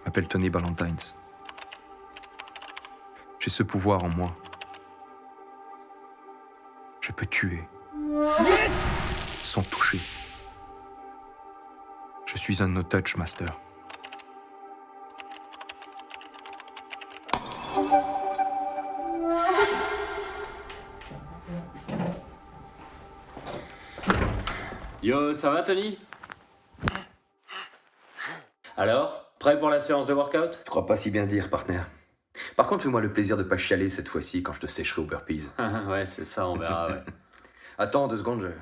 m'appelle Tony Ballantines. J'ai ce pouvoir en moi. Je peux tuer. Yes! Sans toucher. Je suis un no-touch master. Yo, ça va Tony? Alors, prêt pour la séance de workout? Je crois pas si bien dire, partenaire. Par contre, fais-moi le plaisir de pas chialer cette fois-ci quand je te sécherai au burpees. Ouais, c'est ça, on verra, ouais. Attends 2 secondes,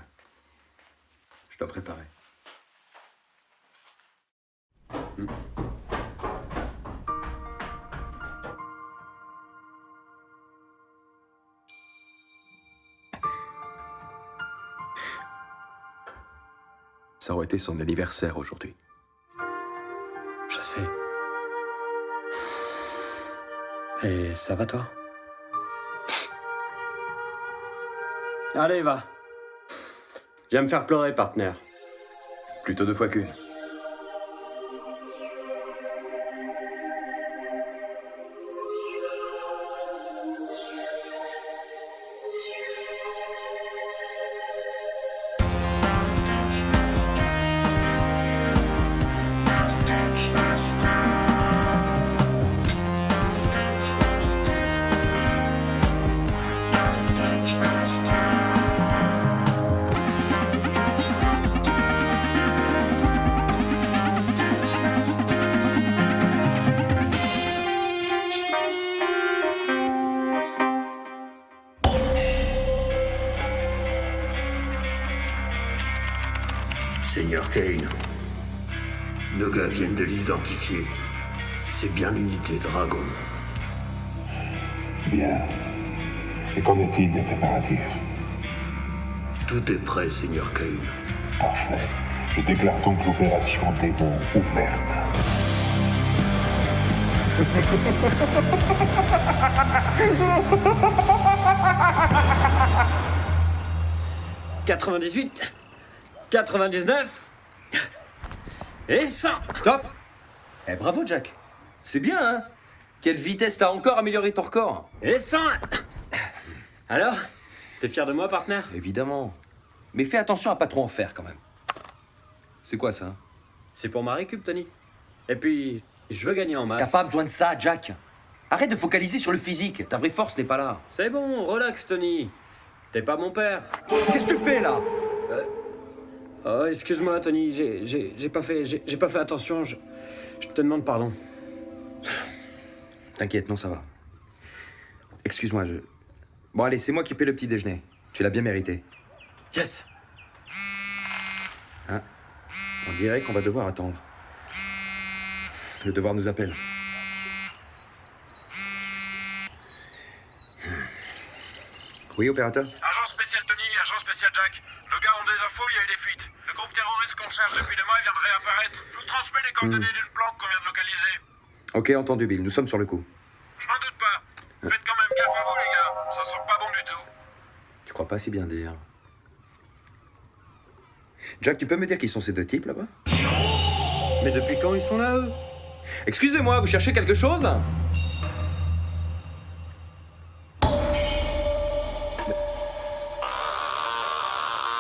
je dois préparer. Ça aurait été son anniversaire aujourd'hui. Je sais. Et ça va toi? Allez, va. Viens me faire pleurer, partenaire. Plutôt 2 fois qu'une. Seigneur Kane, nos gars viennent de l'identifier. C'est bien l'unité Dragon. Bien. Et qu'en est-il des préparatifs? Tout est prêt, Seigneur Kane. Parfait. Je déclare donc l'opération Démon ouverte. « 98, 99 et 100. Top! Eh bravo Jack. C'est bien, hein? Quelle vitesse, t'as encore amélioré ton record. Et 100. Alors, t'es fier de moi, partenaire? Évidemment. Mais fais attention à pas trop en faire quand même. C'est quoi ça? C'est pour ma récup, Tony. Et puis, je veux gagner en masse. T'as pas besoin de ça, Jack. Arrête de focaliser sur le physique. Ta vraie force n'est pas là. C'est bon, relax, Tony. T'es pas mon père. Qu'est-ce que tu fais là? Oh, excuse-moi, Tony, j'ai pas fait attention, je te demande pardon. T'inquiète, non, ça va. Excuse-moi, Bon, allez, c'est moi qui paie le petit déjeuner. Tu l'as bien mérité. Yes! Hein? On dirait qu'on va devoir attendre. Le devoir nous appelle. Oui, opérateur? Agent spécial Tony, agent spécial Jack. Nos gars ont des infos, il y a eu des fuites. Le groupe terroriste qu'on cherche depuis des mois vient de réapparaître. Je vous transmets les coordonnées d'une planque qu'on vient de localiser. Ok, entendu, Bill. Nous sommes sur le coup. Je n'en doute pas. Faites quand même gaffe à vous, les gars. Ça sent pas bon du tout. Tu crois pas si bien dire. Jack, tu peux me dire qui sont ces 2 types là-bas? Mais depuis quand ils sont là, eux? Excusez-moi, vous cherchez quelque chose?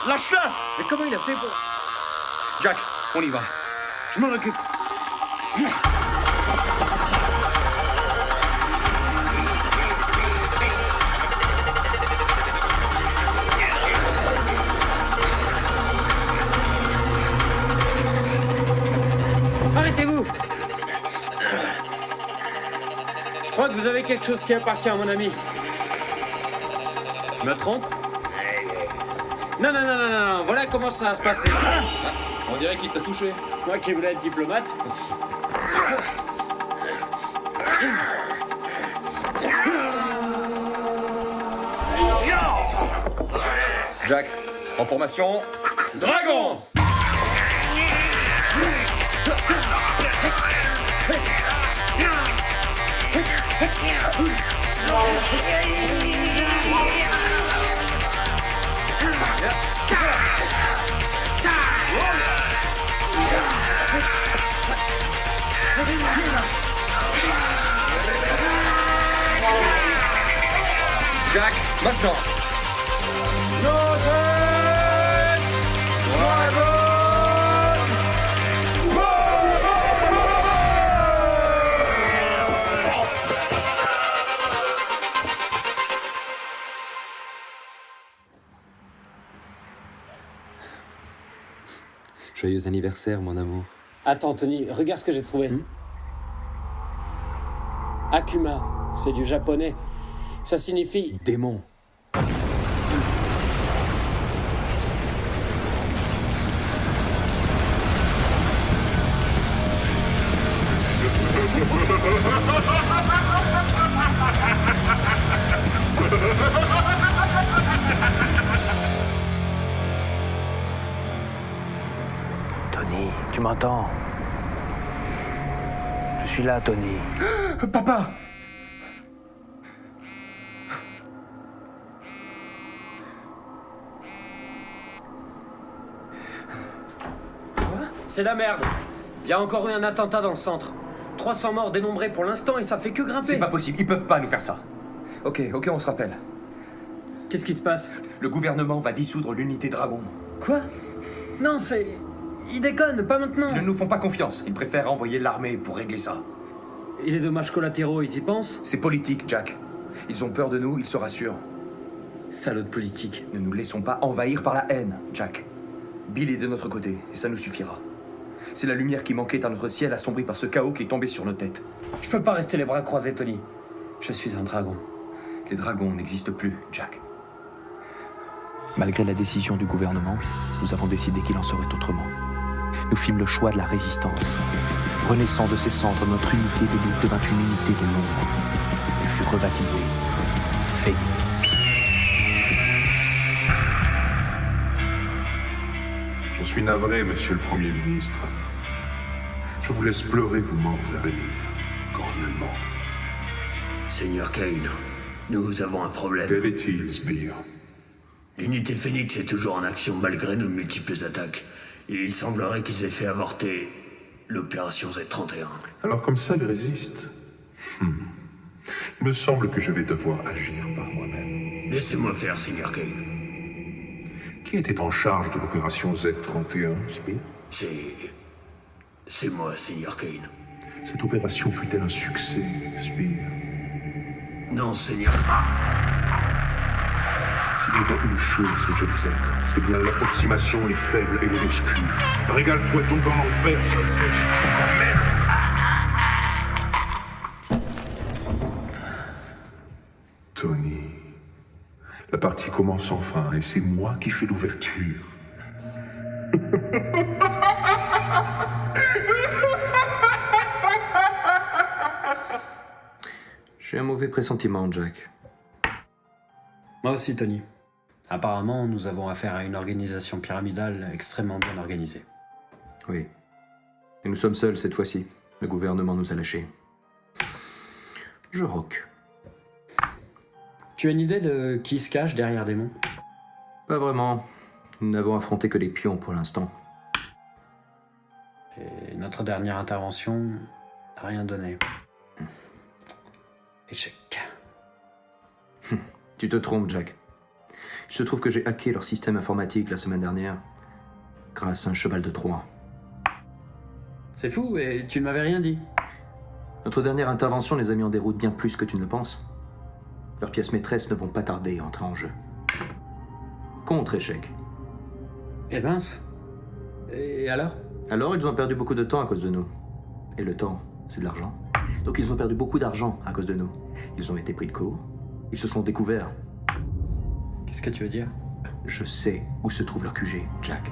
Lâche-la! Mais comment il a fait pour... Jack, on y va. Je m'en occupe. Arrêtez-vous! Je crois que vous avez quelque chose qui appartient à mon ami. Je me trompe? Non, voilà comment ça va se passer. On dirait qu'il t'a touché. Moi qui voulais être diplomate. Jack, en formation. Dragon! Yeah. Jack, maintenant. Joyeux anniversaire, mon amour. Attends, Tony, regarde ce que j'ai trouvé. Akuma, c'est du japonais. Ça signifie... Démon. Tony, tu m'entends? Je suis là, Tony. Papa! C'est la merde. Il y a encore eu un attentat dans le centre. 300 morts dénombrés pour l'instant et ça fait que grimper. C'est pas possible, ils peuvent pas nous faire ça. Ok, on se rappelle. Qu'est-ce qui se passe? Le gouvernement va dissoudre l'unité Dragon. Quoi? Non, c'est... Ils déconnent, pas maintenant. Ils ne nous font pas confiance, ils préfèrent envoyer l'armée pour régler ça. Et les dommages collatéraux, ils y pensent? C'est politique, Jack. Ils ont peur de nous, ils se rassurent. Salaud de politique. Ne nous laissons pas envahir par la haine, Jack. Bill est de notre côté, et ça nous suffira. C'est la lumière qui manquait à notre ciel assombri par ce chaos qui est tombé sur nos têtes. Je peux pas rester les bras croisés, Tony. Je suis un dragon. Les dragons n'existent plus, Jack. Malgré la décision du gouvernement, nous avons décidé qu'il en serait autrement. Nous fîmes le choix de la résistance. Renaissant de ses cendres, notre unité de lutte devint une unité de l'ombre. Elle fut rebaptisée Phénix. Je suis navré, monsieur le Premier ministre. Je vous laisse pleurer vos morts à venir, cordialement. Seigneur Kane, nous avons un problème. Quel est-il, Sbire? L'unité Phoenix est toujours en action malgré nos multiples attaques. Et il semblerait qu'ils aient fait avorter l'opération Z-31. Alors comme ça, il résiste. Il me semble que je vais devoir agir par moi-même. Laissez-moi faire, Seigneur Kane. Qui était en charge de l'opération Z-31, Sbire? C'est moi, Seigneur Kane. Cette opération fut-elle un succès, Sbire? Non, Seigneur. S'il y a bien une chose que j'observe, c'est bien l'approximation est faible et minuscule. Régale-toi donc en enfer, sale petit merde! Tony, la partie commence enfin et c'est moi qui fais l'ouverture. J'ai un mauvais pressentiment, Jack. Moi aussi, Tony. Apparemment, nous avons affaire à une organisation pyramidale extrêmement bien organisée. Oui. Et nous sommes seuls cette fois-ci. Le gouvernement nous a lâchés. Je rock. Tu as une idée de qui se cache derrière Démon? Pas vraiment. Nous n'avons affronté que les pions pour l'instant. Et notre dernière intervention n'a rien donné. Échec. Tu te trompes, Jack. Il se trouve que j'ai hacké leur système informatique la semaine dernière, grâce à un cheval de Troie. C'est fou, et tu ne m'avais rien dit. Notre dernière intervention les a mis en déroute bien plus que tu ne le penses. Leurs pièces maîtresses ne vont pas tarder à entrer en jeu. Contre-échec. Eh mince. Et alors? Alors, ils ont perdu beaucoup de temps à cause de nous. Et le temps, c'est de l'argent. Donc ils ont perdu beaucoup d'argent à cause de nous. Ils ont été pris de court. Ils se sont découverts. Qu'est-ce que tu veux dire? Je sais où se trouve leur QG, Jack.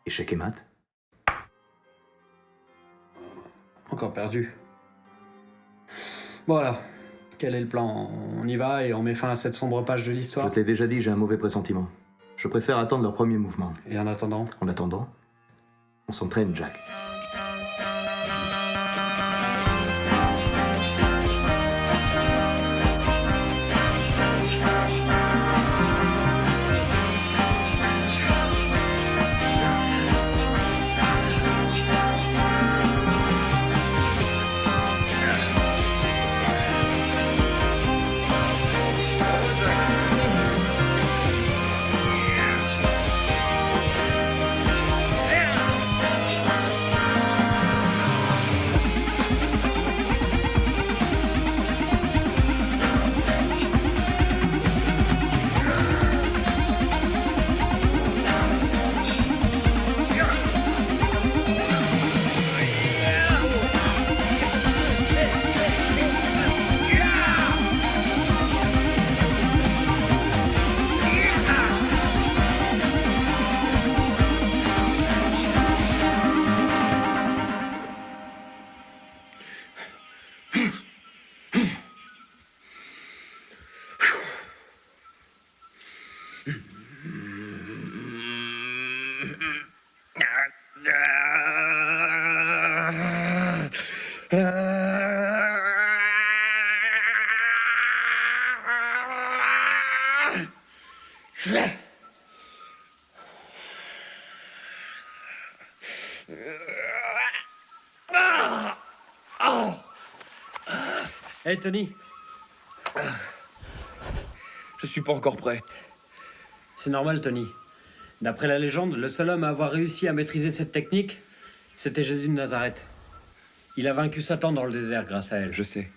Échec et mat. Encore perdu. Bon alors, quel est le plan? On y va et on met fin à cette sombre page de Je l'histoire? te l'ai déjà dit, j'ai un mauvais pressentiment. Je préfère attendre leur premier mouvement. Et en attendant? En attendant, on s'entraîne, Jack. Hey Tony, Je suis pas encore prêt. c'est normal Tony. D'après la légende, le seul homme à avoir réussi à maîtriser cette technique, c'était Jésus de Nazareth. Il a vaincu Satan dans le désert grâce à elle. Je sais.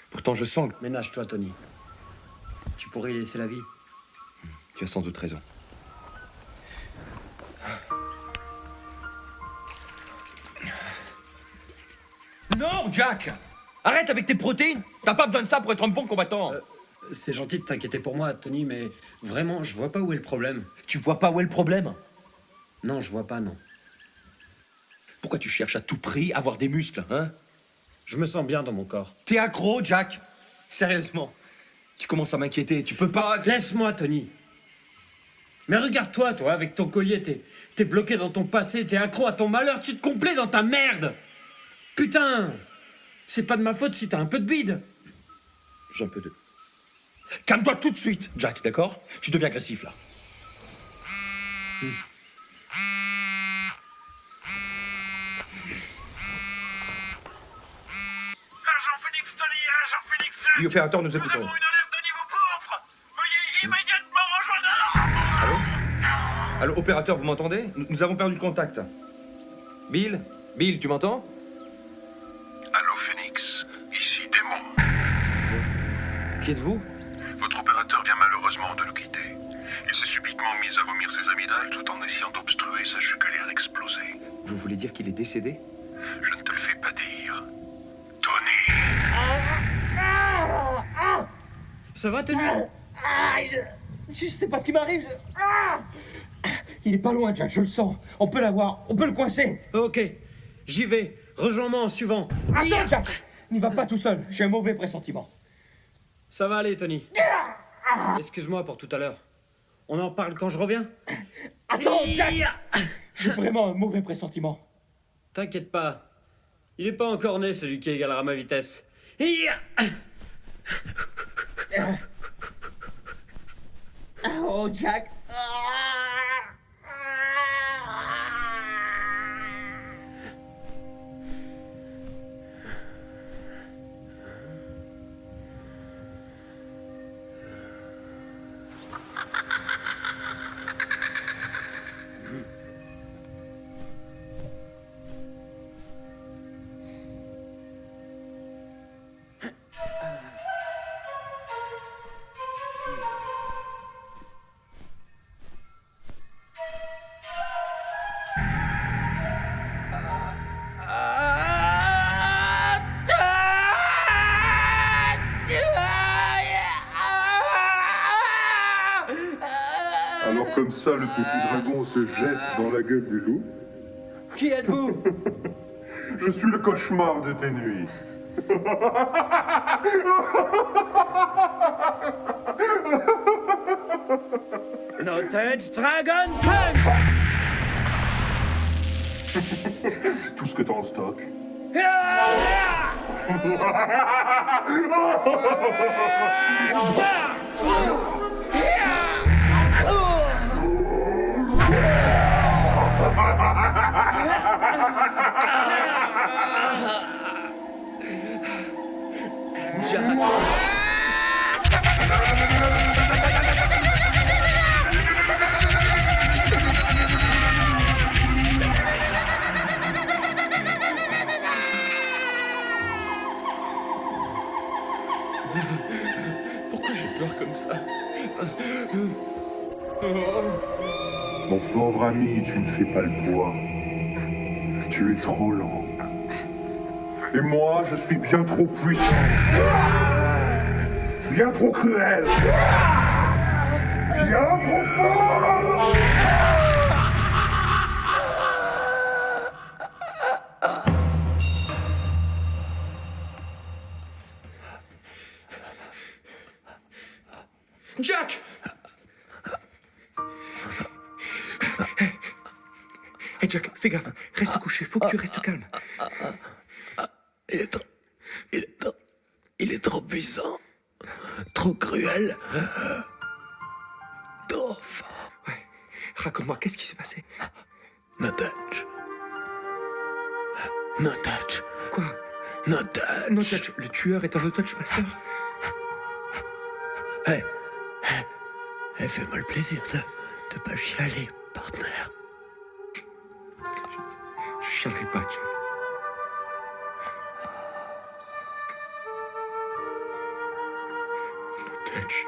Pourtant, je sens que... Ménage-toi Tony. Tu pourrais y laisser la vie. Tu as sans doute raison. Non, Jack! Arrête avec tes protéines! T'as pas besoin de ça pour être un bon combattant! C'est gentil de t'inquiéter pour moi, Tony, mais vraiment, je vois pas où est le problème. Tu vois pas où est le problème? Non, je vois pas, non. Pourquoi tu cherches à tout prix à avoir des muscles, hein? Je me sens bien dans mon corps. T'es accro, Jack! Sérieusement. Tu commences à m'inquiéter, tu peux pas... Laisse-moi, Tony. Mais regarde-toi, toi, avec ton collier, t'es bloqué dans ton passé, t'es accro à ton malheur, tu te complais dans ta merde! Putain! C'est pas de ma faute si t'as un peu de bide. J'ai un peu de... Calme-toi tout de suite, Jack, d'accord? Tu deviens agressif, là. Agent Phoenix, Tony, Agent Phoenix. Oui, opérateur, nous Nous écoutons. avons une alerte de niveau pourpre. Veuillez immédiatement rejoindre... Allô, opérateur, vous m'entendez? Nous avons perdu le contact. Bill? Bill, tu m'entends? Allô, Phoenix. Ici Démon. Qui êtes-vous? Votre opérateur vient malheureusement de nous quitter. Il s'est subitement mis à vomir ses amygdales tout en essayant d'obstruer sa jugulaire explosée. Vous voulez dire qu'il est décédé? Je ne te le fais pas dire. Tony! Ça va, Tony? Je sais pas ce qui m'arrive. Il est pas loin, Jack, je le sens. On peut l'avoir, on peut le coincer. Ok, j'y vais. Rejoins-moi en suivant. Attends, Jack! N'y va pas tout seul, j'ai un mauvais pressentiment. Ça va aller, Tony. Excuse-moi pour tout à l'heure. On en parle quand je reviens? Attends, Jack! J'ai vraiment un mauvais pressentiment. T'inquiète pas. Il est pas encore né, celui qui égalera ma vitesse. Oh, Jack! Alors comme ça, le petit dragon se jette dans la gueule du loup. Qui êtes-vous? Je suis le cauchemar de tes nuits. Noted Dragon Punch! C'est tout ce que t'as en stock. Pourquoi j'ai peur comme ça? Mon pauvre ami, tu ne fais pas le poids. Tu es trop lent. Et moi, je suis bien trop puissant. Bien trop cruel. Bien trop fort. Jack! Hey Jack, fais gaffe, reste couché, faut que tu restes calme. Il est trop puissant. Trop cruel. Trop fort. Ouais. Raconte-moi, qu'est-ce qui s'est passé? No touch. No touch. Quoi? No touch. No touch. Le tueur est un no touch master? Hey, fais-moi le plaisir de pas chialer, partenaire. Je chialerai pas, Jack. No touch.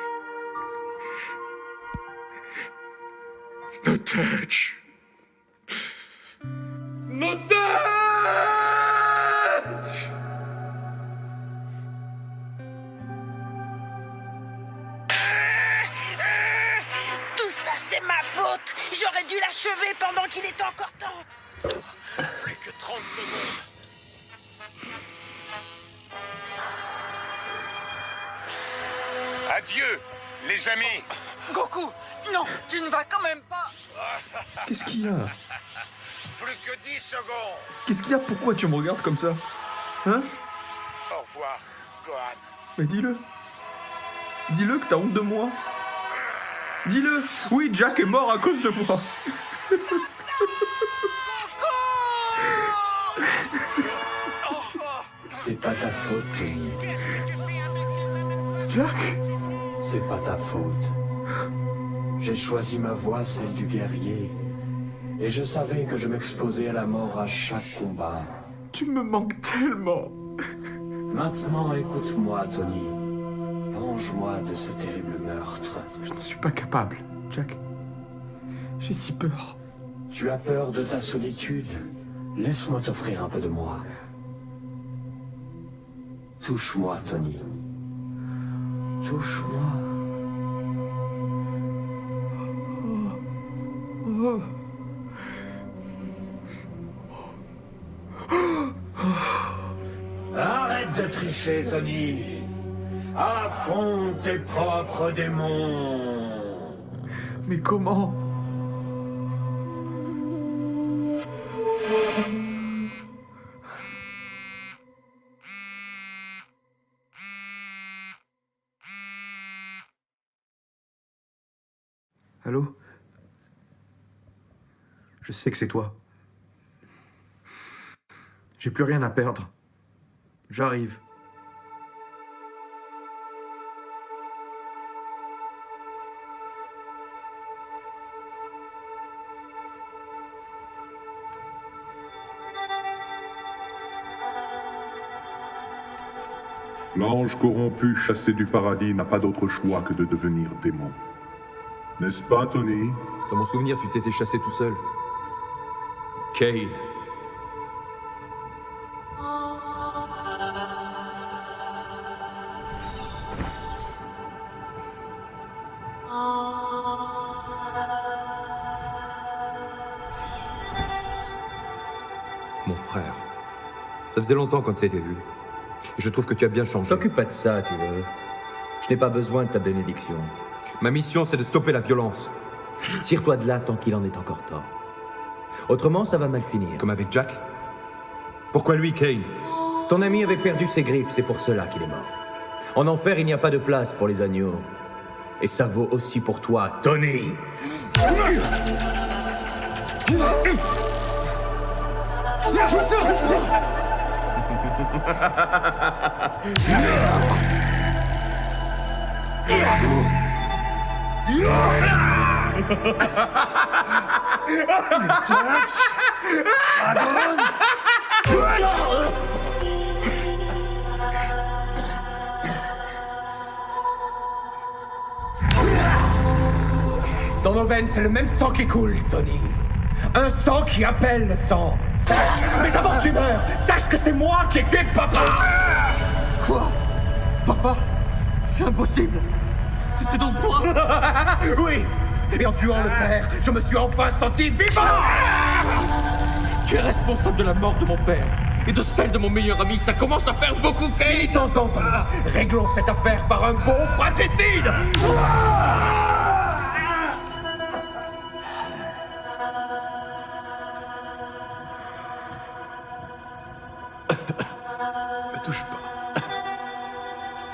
No touch. No touch. Tout ça, c'est ma faute. J'aurais dû l'achever pendant qu'il était encore temps. Plus que 30 secondes. Adieu, les amis. Goku, non, tu ne vas quand même pas. Qu'est-ce qu'il y a? Plus que 10 secondes. Qu'est-ce qu'il y a? Pourquoi tu me regardes comme ça? Hein? Au revoir, Gohan. Mais dis-le. Dis-le que t'as honte de moi. Dis-le. Oui, Jack est mort à cause de moi. C'est pas ta faute, Tony. Jack? C'est pas ta faute. J'ai choisi ma voie, celle du guerrier. Et je savais que je m'exposais à la mort à chaque combat. Tu me manques tellement. Maintenant, écoute-moi, Tony. Venge-moi de ce terrible meurtre. Je ne suis pas capable, Jack. J'ai si peur. Tu as peur de ta solitude? Laisse-moi t'offrir un peu de moi. Touche-moi, Tony. Touche-moi. Arrête de tricher, Tony. Affronte tes propres démons. Mais comment? Allô? Je sais que c'est toi. J'ai plus rien à perdre. J'arrive. L'ange corrompu chassé du paradis n'a pas d'autre choix que de devenir démon. N'est-ce pas, Tony? Dans mon souvenir, tu t'étais chassé tout seul. Kane. Mon frère. Ça faisait longtemps qu'on ne s'était vu. Et je trouve que tu as bien changé. T'occupe pas de ça, tu veux. Je n'ai pas besoin de ta bénédiction. Ma mission, c'est de stopper la violence. Tire-toi de là tant qu'il en est encore temps. Autrement, ça va mal finir. Comme avec Jack? Pourquoi lui, Kane? Ton ami avait perdu ses griffes, c'est pour cela qu'il est mort. En enfer, il n'y a pas de place pour les agneaux. Et ça vaut aussi pour toi, Tony. Dans nos veines, c'est le même sang qui coule, Tony. Un sang qui appelle le sang. Mais avant que tu meurs, sache que c'est moi qui ai tué papa. Quoi? Papa? C'est impossible. C'était donc toi? Oui. Et en tuant le père, je me suis enfin senti vivant. Tu es responsable de la mort de mon père et de celle de mon meilleur ami. Ça commence à faire beaucoup, Kane. Finissons-en, Tony. Réglons cette affaire par un beau fratricide.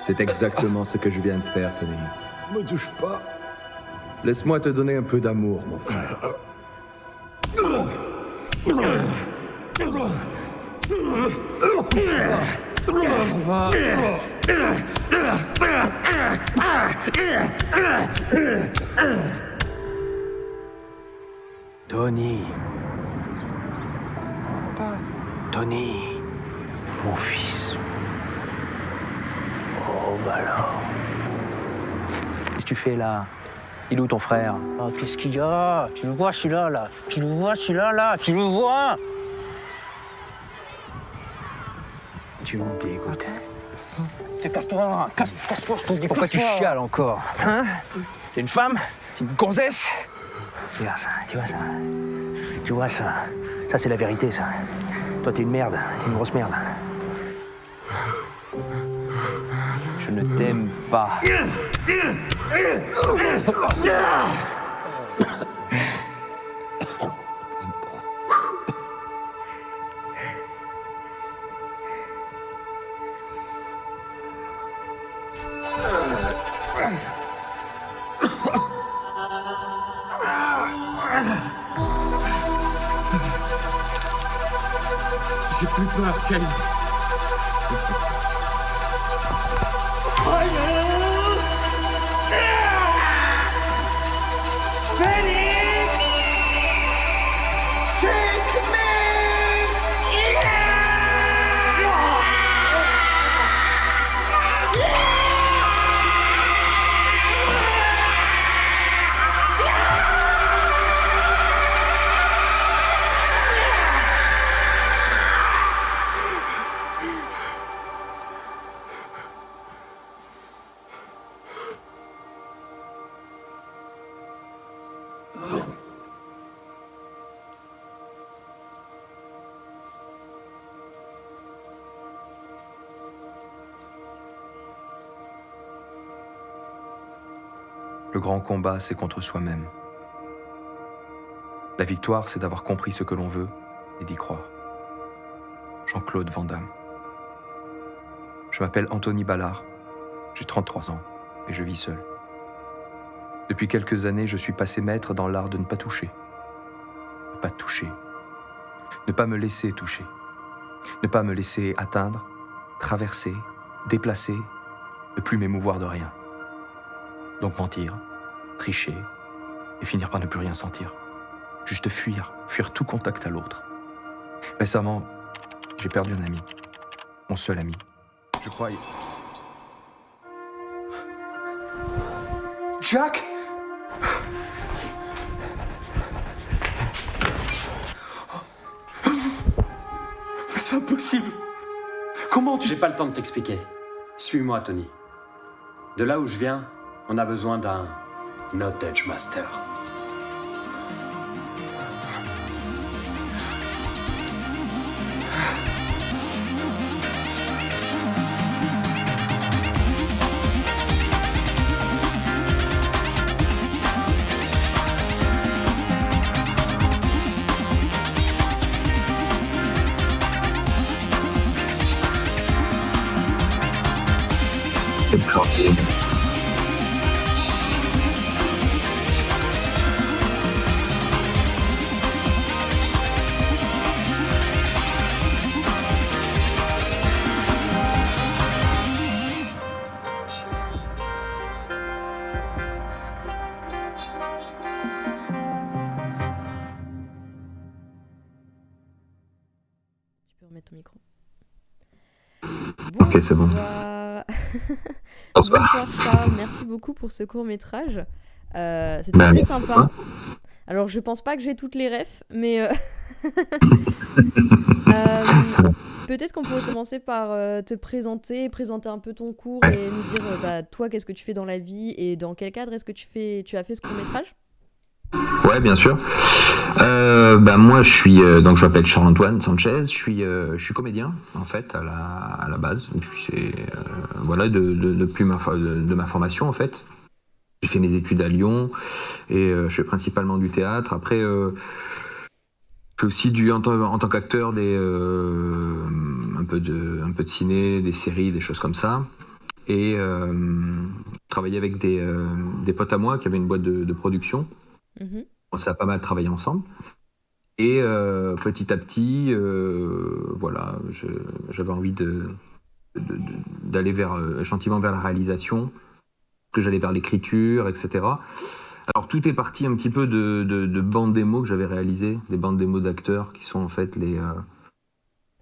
C'est exactement ce que je viens de faire, Tony. Me touche pas. Laisse-moi te donner un peu d'amour, mon frère. Tony. Papa. Tony. Mon fils. Oh, bah alors. Qu'est-ce que tu fais là? Il est où ton frère? Oh, qu'est-ce qu'il y a? Tu le vois celui-là, là? Tu le vois celui-là, là? Tu le vois? Tu me dégoûtes. Casse-toi, casse-toi, je te dis. Pourquoi tu chiales encore? Hein? T'es une femme? T'es une gonzesse? Regarde ça, tu vois ça? Tu vois ça? Ça, c'est la vérité, ça. Toi, t'es une merde, t'es une grosse merde. Je ne t'aime pas. J'ai plus peur, Kane. Le grand combat, c'est contre soi-même. La victoire, c'est d'avoir compris ce que l'on veut et d'y croire. Jean-Claude Van Damme. Je m'appelle Anthony Ballard, j'ai 33 ans et je vis seul. Depuis quelques années, je suis passé maître dans l'art de ne pas toucher. Ne pas toucher. Ne pas me laisser toucher. Ne pas me laisser atteindre, traverser, déplacer, ne plus m'émouvoir de rien. Donc mentir, tricher et finir par ne plus rien sentir. Juste fuir tout contact à l'autre. Récemment, j'ai perdu un ami. Mon seul ami. Je croyais... Jack! C'est impossible! Comment tu... J'ai pas le temps de t'expliquer. Suis-moi, Tony. De là où je viens, on a besoin d'un Knowledge Master. Ton micro. Ok, c'est bon. Bonsoir Charles, merci beaucoup pour ce court-métrage. C'était très sympa. Alors je pense pas que j'ai toutes les refs, mais peut-être qu'on pourrait commencer par te présenter un peu ton cours et nous dire toi qu'est-ce que tu fais dans la vie et dans quel cadre est-ce que tu as fait ce court-métrage. Ouais, bien sûr. Moi, je suis donc je m'appelle Charles-Antoine Sanchez. Je suis comédien en fait à la base. C'est depuis ma formation en fait. J'ai fait mes études à Lyon et je fais principalement du théâtre. Après, je fais aussi en tant qu'acteur un peu de ciné, des séries, des choses comme ça. et travaillais avec des potes à moi qui avaient une boîte de production. On s'est pas mal travaillé ensemble. Et petit à petit, voilà, j'avais envie d'aller gentiment vers la réalisation, que j'allais vers l'écriture, etc. Alors tout est parti un petit peu de bandes démos que j'avais réalisées, des bandes démos d'acteurs qui sont en fait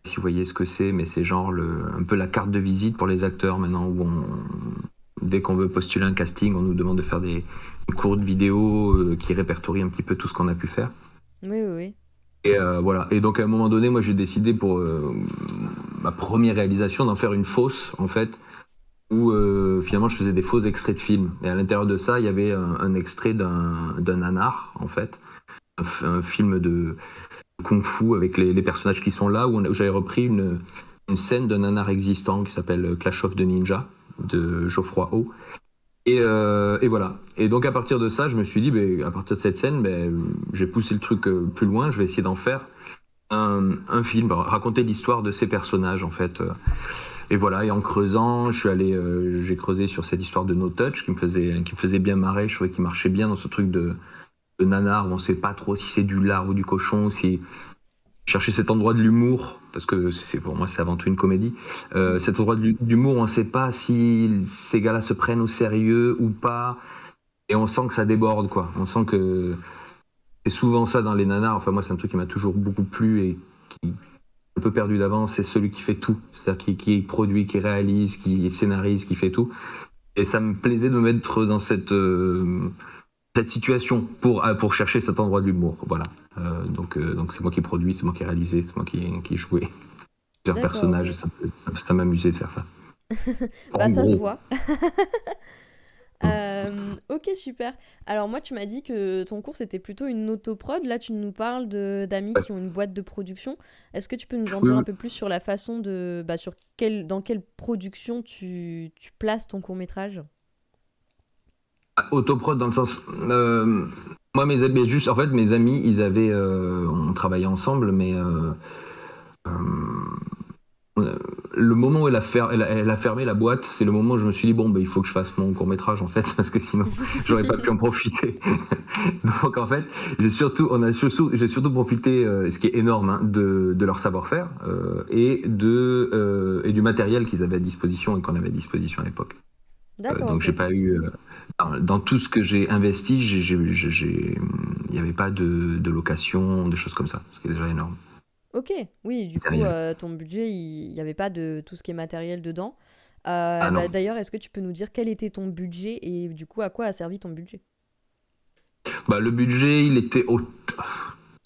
si vous voyez ce que c'est, mais c'est genre un peu la carte de visite pour les acteurs maintenant, où dès qu'on veut postuler un casting, on nous demande de faire des courtes vidéos qui répertorient un petit peu tout ce qu'on a pu faire. Oui. Et voilà. Et donc à un moment donné, moi j'ai décidé pour ma première réalisation d'en faire une fausse, en fait, où finalement je faisais des faux extraits de films. Et à l'intérieur de ça, il y avait un extrait d'un nanar, en fait, un film de kung-fu avec les personnages qui sont là, où j'avais repris une scène d'un nanar existant qui s'appelle Clash of the Ninja de Geoffroy O. Et voilà. Et donc à partir de ça, je me suis dit, à partir de cette scène, j'ai poussé le truc plus loin. Je vais essayer d'en faire un film, raconter l'histoire de ces personnages, en fait. Et voilà. Et en creusant, j'ai creusé sur cette histoire de No Touch qui me faisait bien marrer. Je trouvais qu'il marchait bien dans ce truc de nanar où on sait pas trop si c'est du lard ou du cochon, si chercher cet endroit de l'humour, parce que pour moi c'est avant tout une comédie, cet endroit d'humour où on ne sait pas si ces gars-là se prennent au sérieux ou pas, et on sent que ça déborde, quoi. On sent que c'est souvent ça dans les nanars. Enfin moi c'est un truc qui m'a toujours beaucoup plu et qui est un peu perdu d'avance, c'est celui qui fait tout, c'est-à-dire qui produit, qui réalise, qui scénarise, qui fait tout. Et ça me plaisait de me mettre dans cette situation pour chercher cet endroit de l'humour, voilà. Donc c'est moi qui ai produit, c'est moi qui ai réalisé, c'est moi qui ai joué plusieurs personnages. Ça m'amusait de faire ça. Ça se voit. Ok, super. Alors moi tu m'as dit que ton cours c'était plutôt une autoprod. Là tu nous parles d'amis qui ont une boîte de production. Est-ce que tu peux nous en dire un peu plus sur la façon dans quelle production tu places ton court-métrage? Autoprod dans le sens, moi mes amis, ils avaient, on travaillait ensemble, mais le moment où elle a fermé la boîte, c'est le moment où je me suis dit il faut que je fasse mon court métrage, en fait, parce que sinon j'aurais pas pu en profiter. Donc en fait, j'ai surtout profité, ce qui est énorme, hein, de leur savoir-faire et du matériel qu'ils avaient à disposition et qu'on avait à disposition à l'époque. Donc j'ai pas eu dans tout ce que j'ai investi, il n'y avait pas de location, de choses comme ça, ce qui est déjà énorme. Ok, oui, du coup ton budget, il n'y avait pas de tout ce qui est matériel dedans. D'ailleurs, est-ce que tu peux nous dire quel était ton budget et du coup à quoi a servi ton budget? Le budget, il était au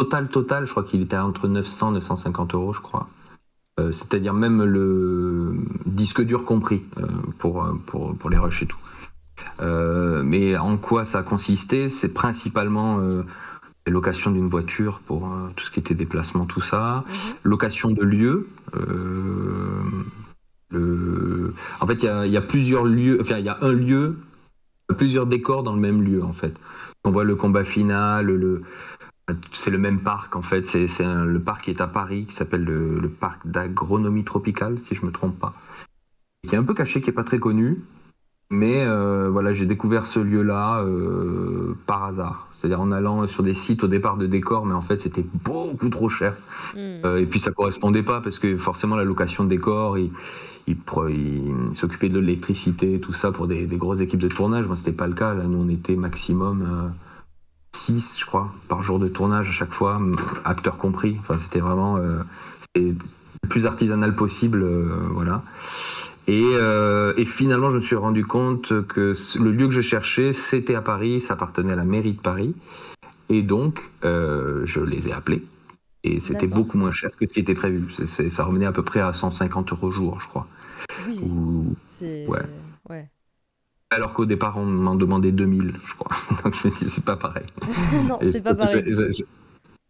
total, je crois qu'il était entre 900 et 950 euros, je crois. C'est-à-dire même le disque dur compris pour les rushs et tout. Mais en quoi ça a consisté? C'est principalement la location d'une voiture pour tout ce qui était déplacement, tout ça. Location de lieux. En fait, il y a plusieurs lieux. Enfin, il y a un lieu, plusieurs décors dans le même lieu, en fait. On voit le combat final, c'est le même parc, en fait. C'est le parc qui est à Paris, qui s'appelle le parc d'agronomie tropicale, si je me trompe pas. Qui est un peu caché, qui est pas très connu. Mais voilà, j'ai découvert ce lieu-là par hasard. C'est-à-dire en allant sur des sites au départ de décors, mais en fait c'était beaucoup trop cher. Et puis ça correspondait pas parce que forcément la location de décors, il s'occupait de l'électricité, tout ça pour des grosses équipes de tournage. Moi c'était pas le cas. Là, nous on était maximum 6, je crois, par jour de tournage à chaque fois, acteurs compris. Enfin c'était vraiment le plus artisanal possible, voilà. Et finalement, je me suis rendu compte que le lieu que je cherchais, c'était à Paris, ça appartenait à la mairie de Paris. Et donc, je les ai appelés. Et c'était beaucoup moins cher que ce qui était prévu. Ça revenait à peu près à 150 € jour, je crois. Oui, ouais. Alors qu'au départ, on m'en demandait 2000, je crois. Donc je me suis dit, c'est pas pareil. Non, c'est pas pareil.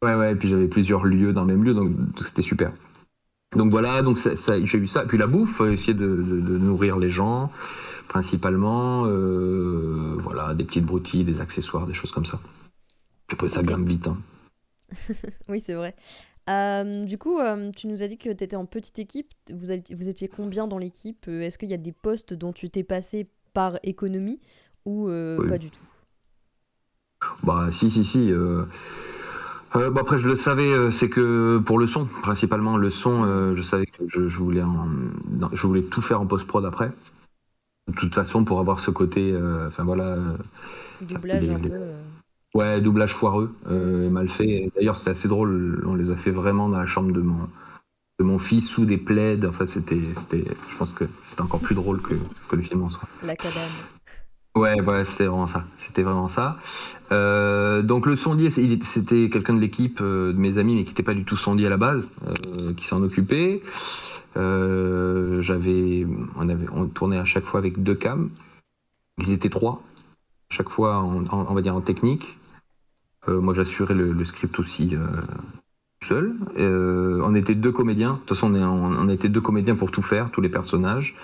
Ouais, et puis j'avais plusieurs lieux dans le même lieu, donc c'était super. Donc voilà, j'ai eu ça. Et puis la bouffe, essayer de nourrir les gens, principalement. Voilà, des petites broutilles, des accessoires, des choses comme ça. Puis après, ça grimpe vite. Hein. Oui, c'est vrai. Du coup, tu nous as dit que tu étais en petite équipe. Vous étiez combien dans l'équipe? Est-ce qu'il y a des postes dont tu t'es passé par économie ou Oui. pas du tout? Bah, si. Bah, après, je le savais, c'est que pour le son, principalement le son, je savais que je voulais je voulais tout faire en post-prod après. De toute façon, pour avoir ce côté, enfin voilà, Doublage un peu. ouais, doublage foireux, mal fait. Et d'ailleurs, c'était assez drôle. On les a fait vraiment dans la chambre de mon fils sous des plaids. Enfin, je pense que c'était encore plus drôle que le film en soi. La cabane. Ouais, c'était vraiment ça. Donc le sondier, c'était quelqu'un de l'équipe, de mes amis, mais qui n'était pas du tout sondier à la base, qui s'en occupait. On tournait à chaque fois avec 2 cams. Ils étaient 3, chaque fois on va dire en technique. Moi j'assurais le script aussi seul. On était 2 comédiens. De toute façon on était 2 comédiens pour tout faire, tous les personnages.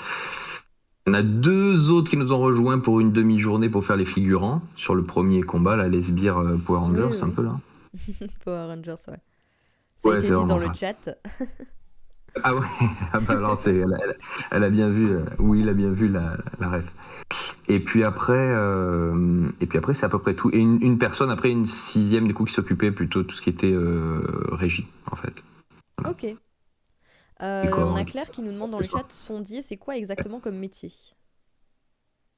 Il y en a 2 autres qui nous ont rejoints pour une demi-journée pour faire les figurants sur le premier combat, la Lesbire Power Rangers, Oui. un peu là. Power Rangers, ouais. Ça a Ouais, été c'est dit dans vraiment le ça. chat. Ah ouais, ah bah alors elle a bien vu, oui, il a bien vu la ref. Et puis après, c'est à peu près tout. Et une personne, après une 6e du coup qui s'occupait plutôt de tout ce qui était régie en fait. Ok. D'accord. On a Claire qui nous demande dans le chat, sondier, c'est quoi exactement comme métier?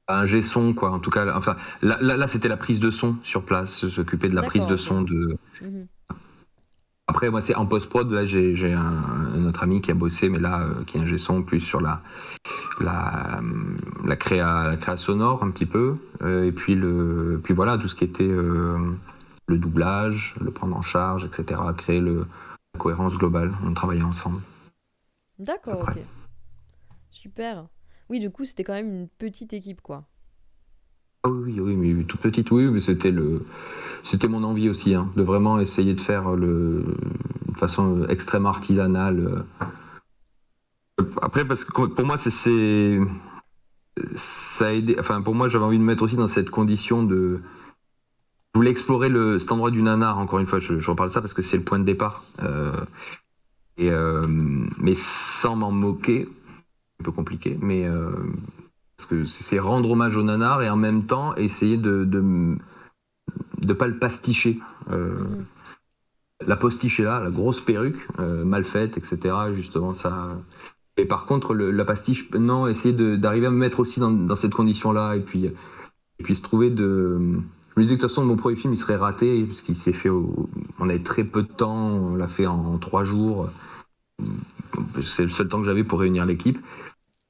Un G-son quoi, en tout cas. Enfin, là c'était la prise de son sur place, s'occuper de la prise de son de. Mhm. Après, moi, c'est en post-prod. Là, j'ai un autre ami qui a bossé, mais là, qui est un G-son plus sur la créa sonore un petit peu. Et puis voilà, tout ce qui était le doublage, le prendre en charge, etc. Créer la cohérence globale. On travaillait ensemble. D'accord, ok. Super. Oui, du coup, c'était quand même une petite équipe, quoi. Ah oui, mais toute petite, oui, mais c'était mon envie aussi, hein, de vraiment essayer de faire de façon extrêmement artisanale. Après, parce que pour moi, ça a aidé. Enfin, pour moi, j'avais envie de me mettre aussi dans cette condition de. Je voulais explorer cet endroit du nanar. Encore une fois, je reparle de ça parce que c'est le point de départ. Mais sans m'en moquer, un peu compliqué, mais parce que c'est rendre hommage au nanar et en même temps essayer de pas le pasticher. La postiche est là, la grosse perruque, mal faite, etc. Justement, ça. Et par contre, la pastiche, non, essayer d'arriver à me mettre aussi dans cette condition-là et puis se trouver de. Je me disais que de toute façon, mon premier film, il serait raté parce qu'il s'est fait. On avait très peu de temps, on l'a fait en 3 jours. C'est le seul temps que j'avais pour réunir l'équipe.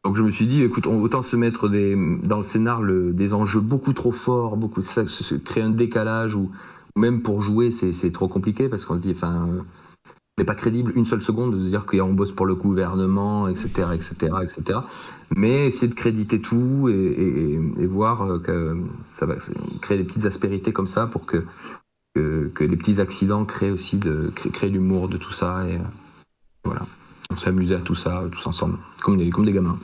Donc je me suis dit, écoute, autant se mettre dans le scénar des enjeux beaucoup trop forts, créer un décalage ou même pour jouer, c'est trop compliqué parce qu'on se dit, enfin, on n'est pas crédible une seule seconde de se dire qu'on bosse pour le gouvernement, etc. Mais essayer de créditer tout et voir que ça va créer des petites aspérités comme ça pour que les petits accidents créent aussi créer l'humour de tout ça et voilà. On s'amusait à tout ça, tous ensemble, comme des gamins.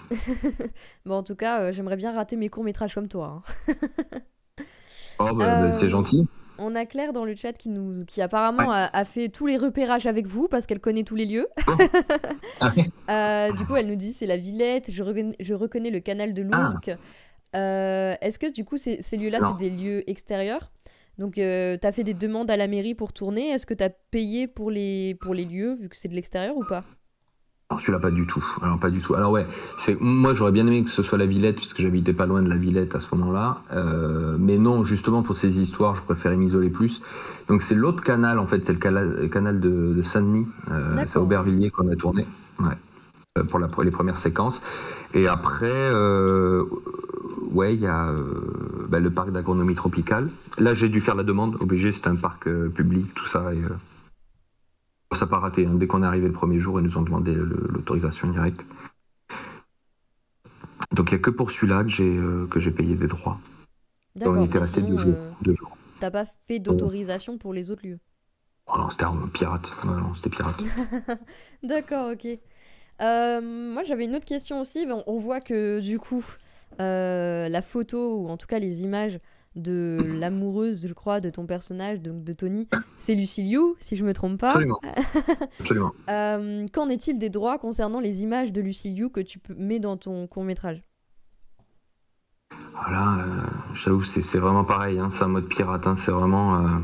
Bon, en tout cas, j'aimerais bien rater mes courts-métrages comme toi. Oh, c'est gentil. On a Claire dans le chat qui apparemment a fait tous les repérages avec vous parce qu'elle connaît tous les lieux. Du coup, elle nous dit c'est la Villette, je reconnais le canal de l'Ourcq. Est-ce que du coup, ces lieux-là, c'est des lieux extérieurs? Donc, t'as fait des demandes à la mairie pour tourner. Est-ce que t'as payé pour les lieux, vu que c'est de l'extérieur ou pas? Alors celui-là, pas du tout. Alors ouais, moi j'aurais bien aimé que ce soit la Villette, puisque j'habitais pas loin de la Villette à ce moment-là. Mais non, justement pour ces histoires, je préférais m'isoler plus. Donc c'est l'autre canal, en fait, c'est le canal de Saint-Denis. C'est à Aubervilliers qu'on a tourné. Ouais. Pour les premières séquences. Et après, il y a le parc d'agronomie tropicale. Là, j'ai dû faire la demande, obligé, c'était un parc public, tout ça. Et ça n'a pas raté. Hein. Dès qu'on est arrivé le premier jour, ils nous ont demandé l'autorisation directe. Donc, il n'y a que pour celui-là que j'ai payé des droits. D'accord, on était resté 2 jours. T'as pas fait d'autorisation pour les autres lieux? Oh non, c'était pirate. Non, c'était pirate. D'accord, ok. Moi, j'avais une autre question aussi. On voit que, du coup, la photo, ou en tout cas les images de l'amoureuse, je crois, de ton personnage, donc de Tony. C'est Lucy Liu, si je me trompe pas. Absolument. Absolument. Qu'en est-il des droits concernant les images de Lucy Liu que tu mets dans ton court-métrage? Voilà, j'avoue, c'est vraiment pareil, hein, c'est un mode pirate, hein, c'est vraiment...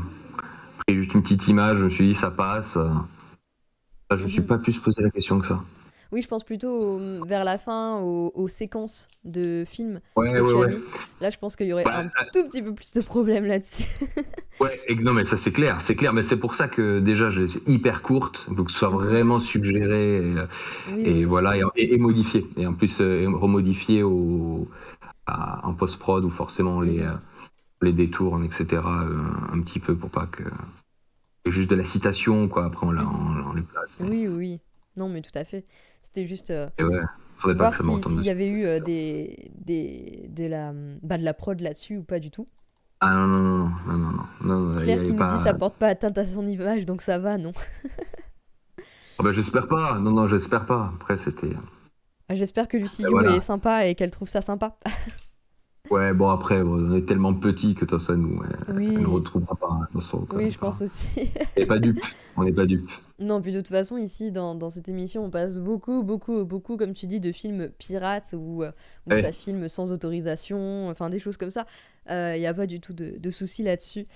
pris juste une petite image, je me suis dit, ça passe. Je me suis pas plus posé la question que ça. Oui, je pense plutôt vers la fin, aux séquences de films Ouais, que tu as ouais. mis. Là, je pense qu'il y aurait un tout petit peu plus de problèmes là-dessus. Ouais, non mais ça c'est clair, mais c'est pour ça que déjà je l'ai fait hyper courte, donc que ce soit vraiment suggéré et voilà, et modifié. Et en plus remodifié en post-prod où forcément les détourne, etc. Un petit peu pour pas que... Et juste de la citation, quoi, après on les place. Oui. Non, mais tout à fait. C'était juste Et ouais, faudrait pas voir que ça m'entende s'il y dessus. avait eu de la prod là-dessus ou pas du tout. Ah non, il y Claire avait qui nous pas... dit ça porte pas atteinte à son image, donc ça va, non? Ah bah j'espère pas, non, j'espère pas. Après c'était... J'espère que Lucy Liu voilà. est sympa et qu'elle trouve ça sympa. Ouais, bon après, on est tellement petits que de toute façon, Oui. elle ne retrouvera pas. Attention, Oui, je pense aussi. On n'est pas dupes, on n'est pas dupes. Non, puis de toute façon, ici, dans cette émission, on passe beaucoup, comme tu dis, de films pirates où ça filme sans autorisation, enfin des choses comme ça. Il n'y a pas du tout de souci là-dessus.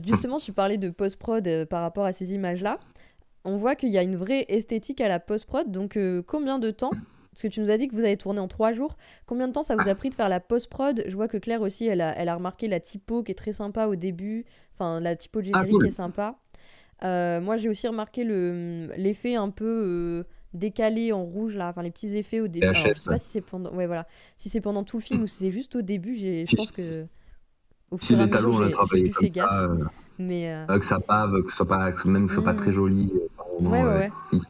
Justement, tu parlais de post-prod par rapport à ces images-là. On voit qu'il y a une vraie esthétique à la post-prod, donc combien de temps? Parce que tu nous as dit que vous avez tourné en 3 jours. Combien de temps ça vous a pris de faire la post-prod? Je vois que Claire aussi, elle a remarqué la typo qui est très sympa au début. Enfin, la typo générique cool. est sympa. Moi, j'ai aussi remarqué l'effet un peu décalé en rouge, là. Enfin, les petits effets au début. Alors, je sais pas si c'est pendant... Ouais, voilà. Si c'est pendant tout le film ou si c'est juste au début, je pense que... Au Si fur et à les talons, on a mesure, j'ai travaillé plus comme fait gaffe. ça, Mais... que ça pave, que ce soit pas, même que ce soit pas très joli. Ouais. Si.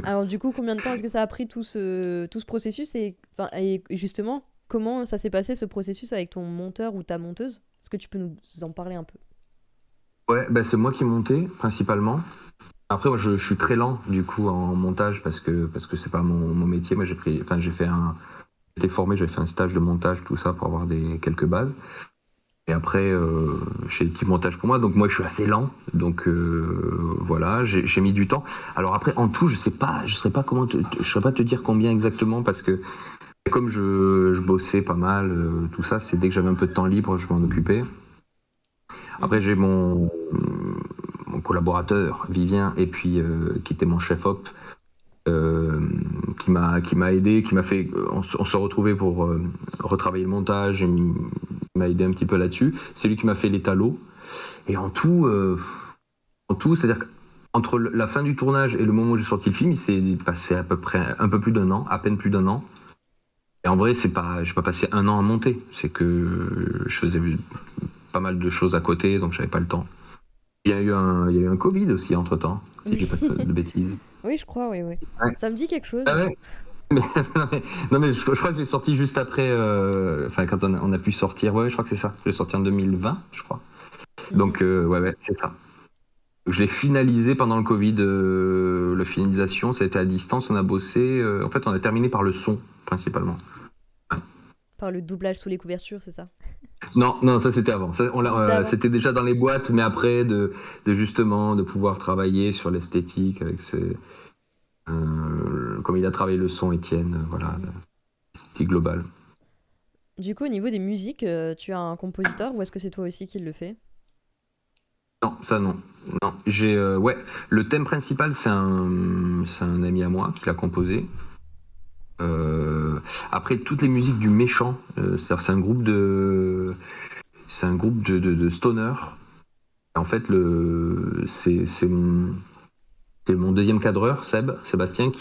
Alors du coup, combien de temps est-ce que ça a pris tout ce processus et justement, comment ça s'est passé ce processus avec ton monteur ou ta monteuse? Est-ce que tu peux nous en parler un peu? Ouais, bah c'est moi qui montais principalement. Après, moi, je suis très lent du coup en montage parce que c'est pas mon métier. Moi, j'étais formé, j'avais fait un stage de montage, tout ça pour avoir quelques bases. Et après, j'ai l'équipe montage pour moi, donc moi je suis assez lent, donc voilà, j'ai mis du temps. Alors après, en tout, je saurais pas te dire combien exactement, parce que comme je bossais pas mal, tout ça, c'est dès que j'avais un peu de temps libre, je m'en occupais. Après, j'ai mon collaborateur, Vivien, et puis qui était mon chef op, qui m'a aidé, qui m'a fait... On s'est retrouvés pour retravailler le montage, et il m'a aidé un petit peu là-dessus. C'est lui qui m'a fait les talos. Et en tout, c'est-à-dire qu'entre la fin du tournage et le moment où j'ai sorti le film, il s'est passé à peu près un peu plus d'un an, à peine plus d'un an. Et en vrai, j'ai pas passé un an à monter. C'est que je faisais pas mal de choses à côté, donc j'avais pas le temps. Il y a eu un Covid aussi entre-temps, si j'ai pas de bêtises. Oui, je crois, oui. Ouais. Ça me dit quelque chose. Ah ouais. Non mais je crois que j'ai sorti juste après, quand on a pu sortir. Ouais, je crois que c'est ça. Je l'ai sorti en 2020, je crois. Donc ouais, c'est ça. Je l'ai finalisé pendant le Covid. La finalisation, ça a été à distance. On a bossé. En fait, on a terminé par le son principalement. Par le doublage sous les couvertures, c'est ça? Non, ça c'était avant. C'était déjà dans les boîtes, mais après de justement de pouvoir travailler sur l'esthétique avec comme il a travaillé le son, Étienne, voilà, l'esthétique globale. Du coup, au niveau des musiques, tu as un compositeur ou est-ce que c'est toi aussi qui le fait? Non, ça non. J'ai le thème principal, c'est un ami à moi qui l'a composé. Après toutes les musiques du méchant, c'est-à-dire c'est un groupe de stoner. En fait, c'est mon deuxième cadreur, Sébastien,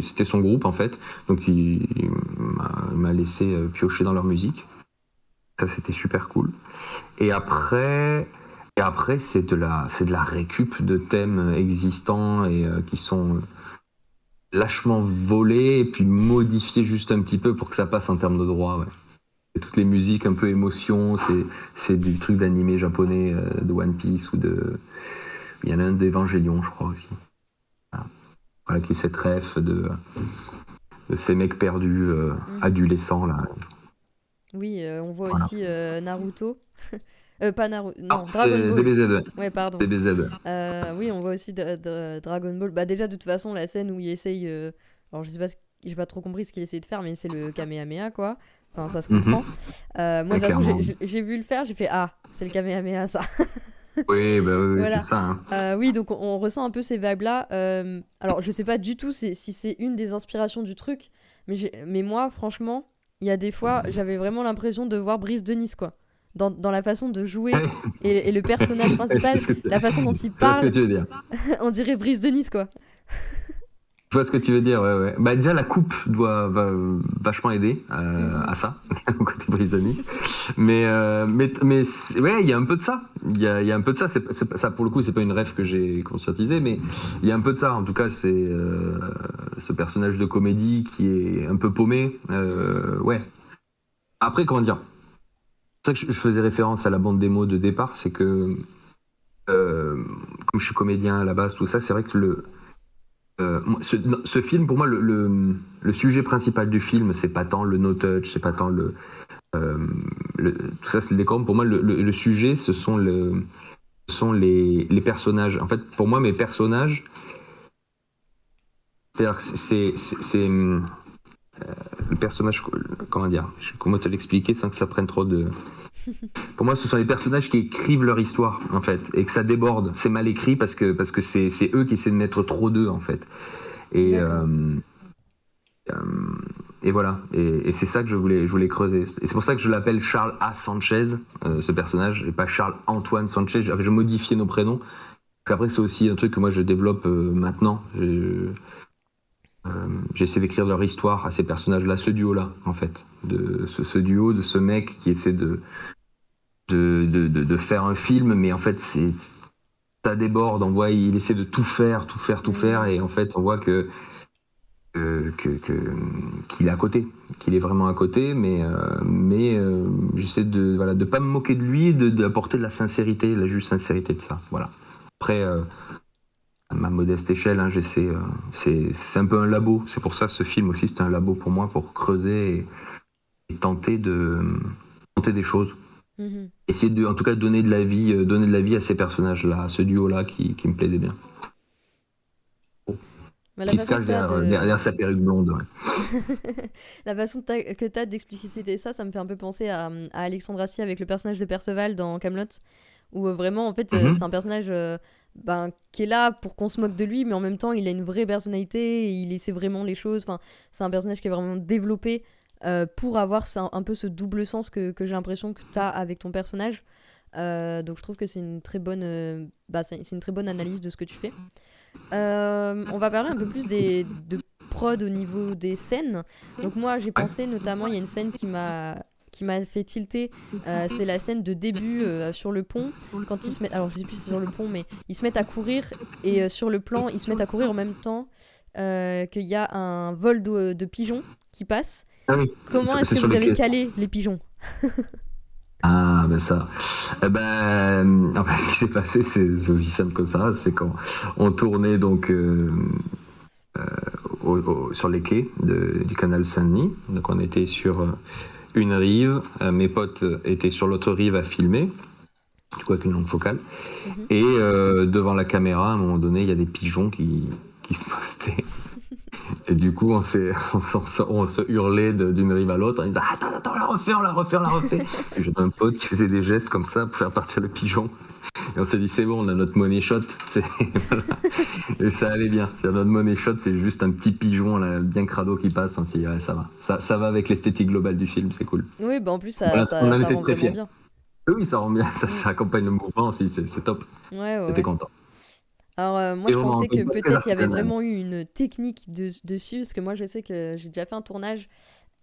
c'était son groupe en fait, donc il m'a laissé piocher dans leur musique. Ça, c'était super cool. Et après c'est de la récup de thèmes existants et qui sont lâchement volés et puis modifiés juste un petit peu pour que ça passe en termes de droit. Ouais. Et toutes les musiques un peu émotion, c'est du truc d'animé japonais, de One Piece ou il y en a un d'Evangelion, je crois aussi. Voilà, qui est cette ref de ces mecs perdus, adolescents là. Oui, on voit Voilà. aussi Naruto. Pas Naruto, non, Ah, Dragon c'est Ball. DBZ. Ouais, pardon. DBZ. Oui, on voit aussi Dragon Ball. Bah déjà, de toute façon, la scène où il essaye... Alors, je sais pas, j'ai pas trop compris ce qu'il essaie de faire, mais c'est le Kamehameha, quoi. Enfin, ça se comprend. Moi, de toute façon, Clairement. j'ai vu le faire, j'ai fait « Ah, c'est le Kamehameha, ça !» Oui, bah oui, Voilà. c'est ça. Hein. Oui, donc on ressent un peu ces vibes-là. Alors, je sais pas du tout si c'est une des inspirations du truc, mais moi, franchement, il y a des fois, j'avais vraiment l'impression de voir Brice de Nice, quoi. Dans la façon de jouer et le personnage principal, la façon dont il Je vois ce que parle, tu veux dire. on dirait Brice de Nice, quoi. Je vois ce que tu veux dire, ouais. Bah déjà la coupe va vachement aider à ça, au côté Brise de Nice. Mais ouais, il y a un peu de ça. Il y a un peu de ça. Ça pour le coup, c'est pas une rêve que j'ai conscientisé, mais il y a un peu de ça. En tout cas, c'est ce personnage de comédie qui est un peu paumé. Ouais. Après, comment dire ? C'est ça que je faisais référence à la bande démo de départ, c'est que comme je suis comédien à la base, tout ça, c'est vrai que ce film, pour moi, le sujet principal du film, c'est pas tant le no-touch, c'est pas tant tout ça, c'est le décor. Pour moi, le sujet, ce sont les personnages. En fait, pour moi, mes personnages, c'est-à-dire que c'est le personnage, comment dire, comment te l'expliquer sans que ça prenne trop de... Pour moi, ce sont les personnages qui écrivent leur histoire, en fait, et que ça déborde. C'est mal écrit parce que c'est eux qui essaient de mettre trop d'eux, en fait. Et voilà. Et c'est ça que je voulais creuser. Et c'est pour ça que je l'appelle Charles A. Sanchez, ce personnage, et pas Charles Antoine Sanchez. Je modifiais nos prénoms. Parce qu'après, c'est aussi un truc que moi, je développe maintenant. J'essaie d'écrire leur histoire à ces personnages-là, ce duo-là, en fait. De ce duo, de ce mec qui essaie de faire un film, mais en fait, ça déborde. On voit, il essaie de tout faire, et en fait, on voit qu'il est à côté, qu'il est vraiment à côté, mais j'essaie de pas me moquer de lui, d'apporter de la sincérité, la juste sincérité de ça. Voilà. Après, à ma modeste échelle, hein, j'essaie. C'est un peu un labo. C'est pour ça ce film aussi, c'était un labo pour moi, pour creuser et tenter des choses. Mhm. Essayer en tout cas donner de la vie à ces personnages-là, à ce duo-là qui me plaisait bien. La Qui se façon cache que t'as derrière sa perruque blonde. Ouais. La façon que t'as d'expliciter ça me fait un peu penser à Alexandre Astier avec le personnage de Perceval dans Kaamelott, où vraiment, en fait, c'est un personnage qui est là pour qu'on se moque de lui, mais en même temps, il a une vraie personnalité, et il essaie vraiment les choses. Enfin, c'est un personnage qui est vraiment développé pour avoir un peu ce double sens que j'ai l'impression que t'as avec ton personnage. Donc je trouve que c'est une très bonne c'est une très bonne analyse de ce que tu fais. On va parler un peu plus de prod au niveau des scènes. Donc moi j'ai pensé notamment, il y a une scène qui m'a fait tilter, c'est la scène de début sur le pont, quand ils se mettent, alors je sais plus si c'est sur le pont, mais ils se mettent à courir, et sur le plan ils se mettent à courir en même temps qu'il y a un vol de pigeons qui passe. Ah oui. Comment est-ce que vous avez calé les pigeons? Ah, ben ça. En fait, ce qui s'est passé, c'est aussi simple que ça. C'est quand on tournait donc sur les quais du canal Saint-Denis. Donc on était sur une rive, mes potes étaient sur l'autre rive à filmer, quoi qu'une longue focale. Et devant la caméra, à un moment donné, il y a des pigeons qui se postaient. Et du coup, on se hurlait d'une rive à l'autre en disant « Attends, on la refait !» Et j'avais un pote qui faisait des gestes comme ça pour faire partir le pigeon. Et on s'est dit « C'est bon, on a notre money shot. » Voilà. Et ça allait bien. Notre money shot, c'est juste un petit pigeon là, bien crado qui passe. On s'est dit « Ouais, ça va. Ça va avec l'esthétique globale du film, c'est cool. » Oui, en plus, ça on rend était très vraiment fiers. bien. Oui, ça rend bien. Ça accompagne le mouvement aussi. C'est top. Ouais. J'étais content. Alors moi je pensais que peut-être il y avait vraiment eu une technique dessus, parce que moi je sais que j'ai déjà fait un tournage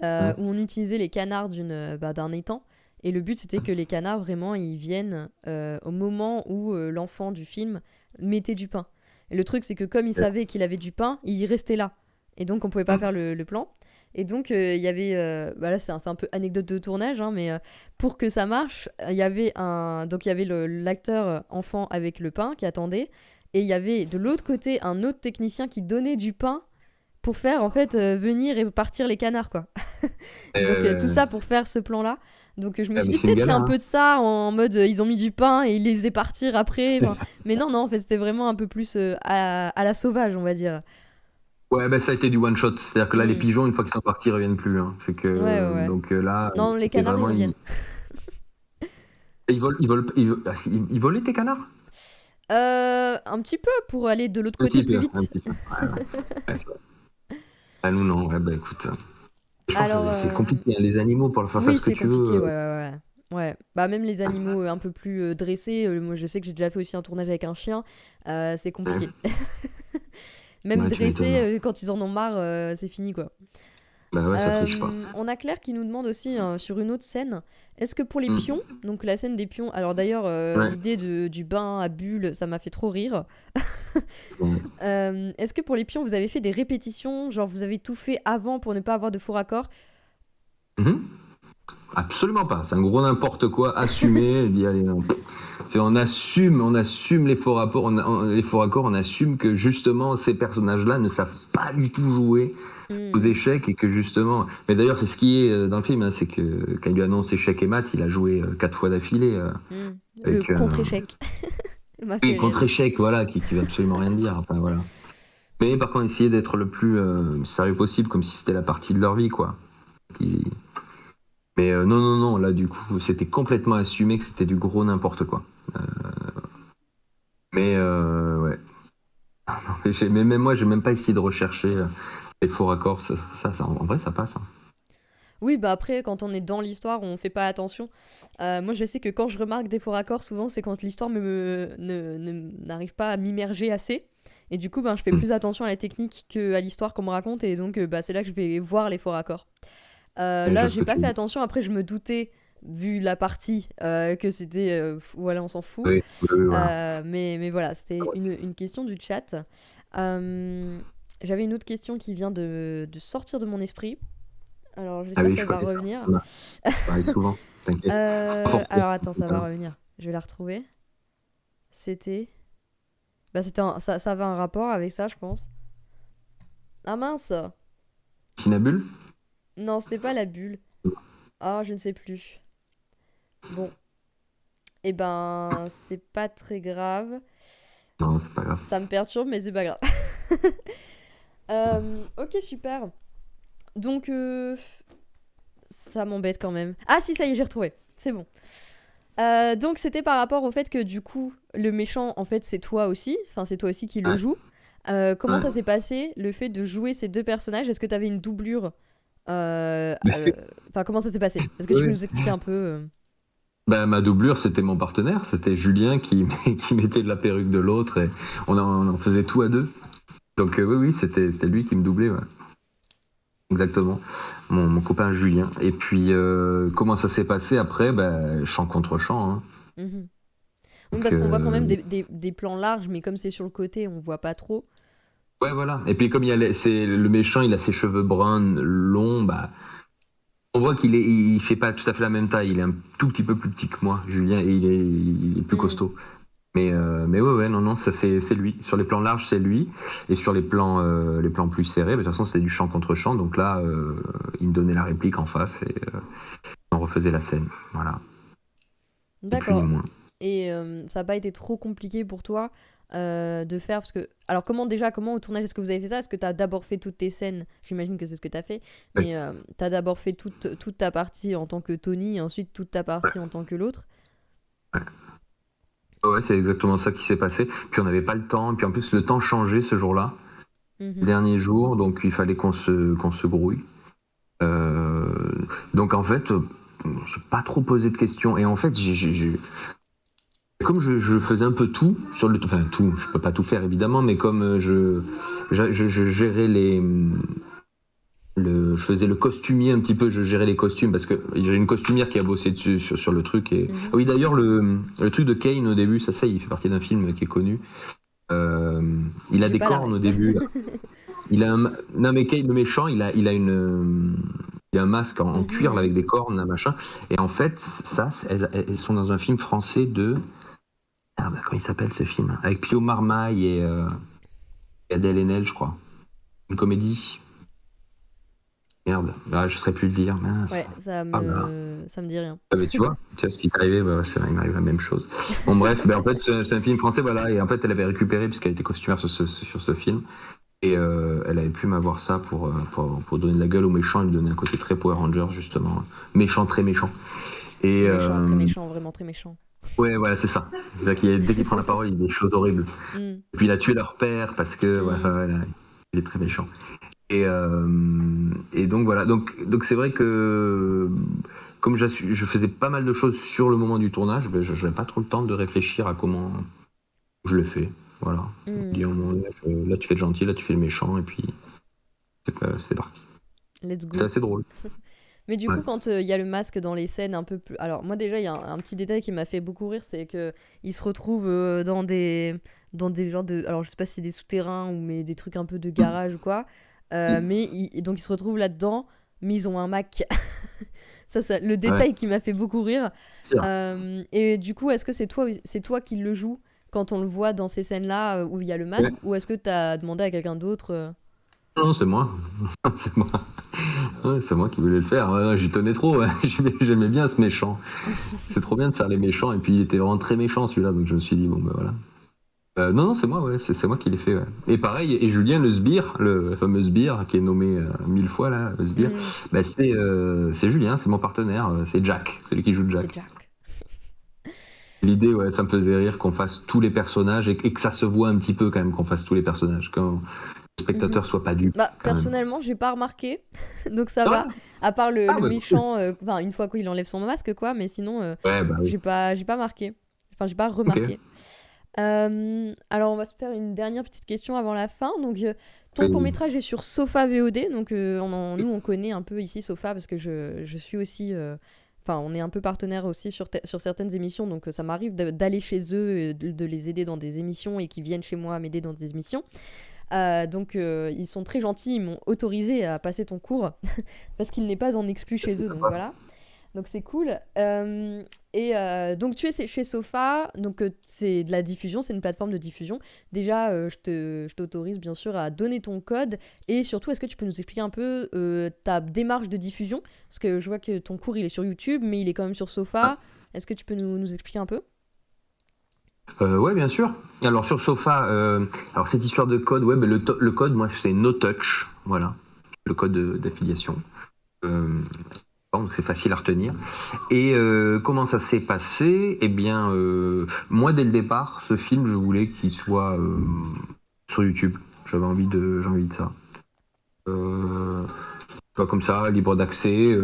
où on utilisait les canards d'un étang, et le but c'était que les canards vraiment ils viennent au moment où l'enfant du film mettait du pain. Et le truc c'est que comme il savait qu'il avait du pain, il restait là, et donc on pouvait pas faire le plan. Et donc il y avait là c'est un peu anecdote de tournage, hein, mais pour que ça marche, il y avait l'acteur enfant avec le pain qui attendait. Et il y avait de l'autre côté un autre technicien qui donnait du pain pour faire en fait venir et partir les canards, quoi. Donc tout ça pour faire ce plan-là. Donc je me suis dit peut-être il y a un peu de ça en mode ils ont mis du pain et ils les faisaient partir après. Mais non, en fait c'était vraiment un peu plus à la sauvage, on va dire. Ouais, bah ça a été du one shot. C'est-à-dire que là, les pigeons, une fois qu'ils sont partis, ils reviennent plus. Hein. C'est que Ouais. donc là. Non, les canards ils reviennent. Ils volaient tes canards? Un petit peu pour aller de l'autre côté plus vite. Un petit peu. Ouais. Ah, nous non. Ouais, bah écoute. Je pense Alors, que c'est compliqué, hein, les animaux, pour leur faire oui, faire ce que c'est tu compliqué, veux. ouais. Bah même les animaux un peu plus dressés, moi je sais que j'ai déjà fait aussi un tournage avec un chien, c'est compliqué. Même Ouais, tu dressés, quand ils en ont marre, c'est fini quoi. Bah ouais, ça triche pas. On a Claire qui nous demande aussi sur une autre scène, est-ce que pour les pions, donc la scène des pions, alors d'ailleurs l'idée du bain à bulles, ça m'a fait trop rire. Est-ce que pour les pions vous avez fait des répétitions, genre vous avez tout fait avant pour ne pas avoir de faux raccords? Absolument pas, c'est un gros n'importe quoi, assumé. Dit, allez, non. On assume les faux raccords, on assume que justement ces personnages-là ne savent pas du tout jouer aux échecs et que justement. Mais d'ailleurs, c'est ce qui est dans le film, hein, c'est que quand il lui annonce échec et maths, il a joué 4 fois d'affilée. Le contre-échec. Oui, contre-échec, voilà, qui veut absolument rien dire. Enfin, voilà. Mais par contre, essayer d'être le plus sérieux possible, comme si c'était la partie de leur vie, quoi. Mais non, là, du coup, c'était complètement assumé que c'était du gros n'importe quoi. Ouais. Mais même moi, j'ai même pas essayé de rechercher les faux raccords. Ça, en vrai, ça passe. Hein. Oui, bah après, quand on est dans l'histoire, on fait pas attention. Moi, je sais que quand je remarque des faux raccords, souvent, c'est quand l'histoire n'arrive pas à m'immerger assez. Et du coup, je fais plus attention à la technique qu'à l'histoire qu'on me raconte. Et donc, c'est là que je vais voir les faux raccords. Là, j'ai pas fait attention. Après, je me doutais, vu la partie, que c'était... voilà, on s'en fout. Oui, voilà. Mais voilà, c'était une question du chat. J'avais une autre question qui vient de sortir de mon esprit. Alors, j'espère qu'elle va revenir. Ça arrive souvent, t'inquiète. Alors, attends, ça va revenir. Je vais la retrouver. C'était... ça avait un rapport avec ça, je pense. Ah mince! Tinabule? Non, c'était pas la bulle. Ah, je ne sais plus. Bon. Eh ben, c'est pas très grave. Non, c'est pas grave. Ça me perturbe, mais c'est pas grave. Ok, super. Donc, ça m'embête quand même. Ah si, ça y est, j'ai retrouvé. C'est bon. Donc, c'était par rapport au fait que du coup, le méchant, en fait, c'est toi aussi. Enfin, c'est toi aussi qui le joue. Comment ça s'est passé, le fait de jouer ces deux personnages? Est-ce que t'avais une doublure? Enfin, comment ça s'est passé? Est-ce que tu peux nous expliquer un peu Ma doublure, c'était mon partenaire, c'était Julien qui mettait de la perruque de l'autre et on en faisait tout à deux. Donc oui, c'était lui qui me doublait. Ouais. Exactement, mon copain Julien. Et puis, comment ça s'est passé après? Chant contre chant. Hein. Oui, parce qu'on voit quand même des plans larges, mais comme c'est sur le côté, on voit pas trop. Ouais, voilà. Et puis comme le méchant, il a ses cheveux bruns longs, on voit il fait pas tout à fait la même taille. Il est un tout petit peu plus petit que moi, Julien, et il est plus costaud. Mais non, ça c'est lui. Sur les plans larges, c'est lui, et sur les plans plus serrés, de toute façon, c'était du chant contre chant. Donc là, il me donnait la réplique en face et on refaisait la scène. Voilà. D'accord. Et ça n'a pas été trop compliqué pour toi de faire, parce que... Alors comment au tournage est-ce que vous avez fait ça? Est-ce que tu as d'abord fait toutes tes scènes? J'imagine que c'est ce que tu as fait, mais tu as d'abord fait toute ta partie en tant que Tony et ensuite toute ta partie en tant que l'autre? Ouais, c'est exactement ça qui s'est passé. Puis on n'avait pas le temps, et puis en plus le temps changeait ce jour-là, le dernier jour, donc il fallait qu'on se grouille. Donc en fait, j'ai pas trop posé de questions, et en fait comme je faisais un peu tout sur le, enfin tout, je peux pas tout faire évidemment, mais comme je gérais je faisais le costumier un petit peu, je gérais les costumes parce que j'ai une costumière qui a bossé dessus sur le truc. Et oui, d'ailleurs le truc de Kane au début, ça il fait partie d'un film qui est connu. Il a des cornes au début. Non mais Kane le méchant, il a un masque en cuir là, avec des cornes, un machin. Et en fait, elles sont dans un film français de... Merde, comment il s'appelle ce film? Avec Pio Marmaille et Adèle Haenel, je crois. Une comédie. Merde, je saurais plus le dire. Mince. Ouais, ça me dit rien. Mais tu vois ce qui t'est arrivé, il m'arrive la même chose. Bon bref, en fait c'est un film français, voilà, et en fait elle avait récupéré, puisqu'elle était costumière sur ce film, et elle avait pu m'avoir ça pour donner de la gueule aux méchants, et lui donner un côté très Power Ranger, justement. Méchant, très méchant. Et, méchant, très méchant, vraiment très méchant. Ouais, voilà, c'est ça. C'est ça dès qu'il prend la parole, il dit des choses horribles. Et puis il a tué leur père, parce que, voilà, il est très méchant. Et donc voilà, donc c'est vrai que comme je faisais pas mal de choses sur le moment du tournage, je n'avais pas trop le temps de réfléchir à comment je le fais. Voilà. Là tu fais le gentil, là tu fais le méchant, et puis c'est parti. Let's go. C'est assez drôle. Mais du coup, quand il y a le masque dans les scènes un peu plus... Alors moi déjà, il y a un petit détail qui m'a fait beaucoup rire, c'est qu'il se retrouve dans des genres de... Alors je sais pas si c'est des souterrains ou des trucs un peu de garage ou quoi. Mais donc ils se retrouvent là-dedans, mais ils ont un Mac. ça, le détail qui m'a fait beaucoup rire. Et du coup, est-ce que c'est toi qui le joues quand on le voit dans ces scènes-là où il y a le masque, ou est-ce que tu as demandé à quelqu'un d'autre Non, c'est moi. C'est moi. Ouais, c'est moi qui voulais le faire. J'y tenais trop. J'aimais bien ce méchant. C'est trop bien de faire les méchants. Et puis il était vraiment très méchant celui-là, donc je me suis dit bon ben voilà. Non, c'est moi, c'est moi qui l'ai fait. Ouais. Et pareil, et Julien, le sbire, le fameux sbire, qui est nommé 1000 fois, là, le sbire, c'est Julien, c'est mon partenaire, c'est Jack, celui qui joue Jack. C'est Jack. L'idée, ça me faisait rire qu'on fasse tous les personnages et que ça se voit un petit peu quand même qu'on fasse tous les personnages, quand le spectateur soit pas dupe. Personnellement, j'ai pas remarqué, donc ça va. À part le méchant, une fois qu'il enlève son masque, quoi, mais sinon, j'ai pas marqué. Enfin, j'ai pas remarqué. Okay. Alors on va se faire une dernière petite question avant la fin. Donc ton court-métrage est sur Sofa VOD, donc nous on connaît un peu ici Sofa parce que je suis aussi on est un peu partenaire aussi sur certaines émissions, donc ça m'arrive d'aller chez eux, de les aider dans des émissions et qu'ils viennent chez moi m'aider dans des émissions. Donc ils sont très gentils, ils m'ont autorisé à passer ton cours parce qu'il n'est pas en exclu chez eux, donc voilà. Donc c'est cool. Donc tu es chez Sofa, donc c'est de la diffusion, c'est une plateforme de diffusion. Déjà, je t'autorise bien sûr à donner ton code, et surtout, est-ce que tu peux nous expliquer un peu ta démarche de diffusion? Parce que je vois que ton cours il est sur YouTube, mais il est quand même sur Sofa. Est-ce que tu peux nous expliquer un peu? Ouais, bien sûr. Alors sur Sofa, alors cette histoire de code, le code, moi c'est No Touch, voilà, le code d'affiliation. Donc c'est facile à retenir. Et comment ça s'est passé? Eh bien, moi dès le départ, ce film, je voulais qu'il soit sur YouTube. J'avais envie de ça. Pas comme ça, libre d'accès.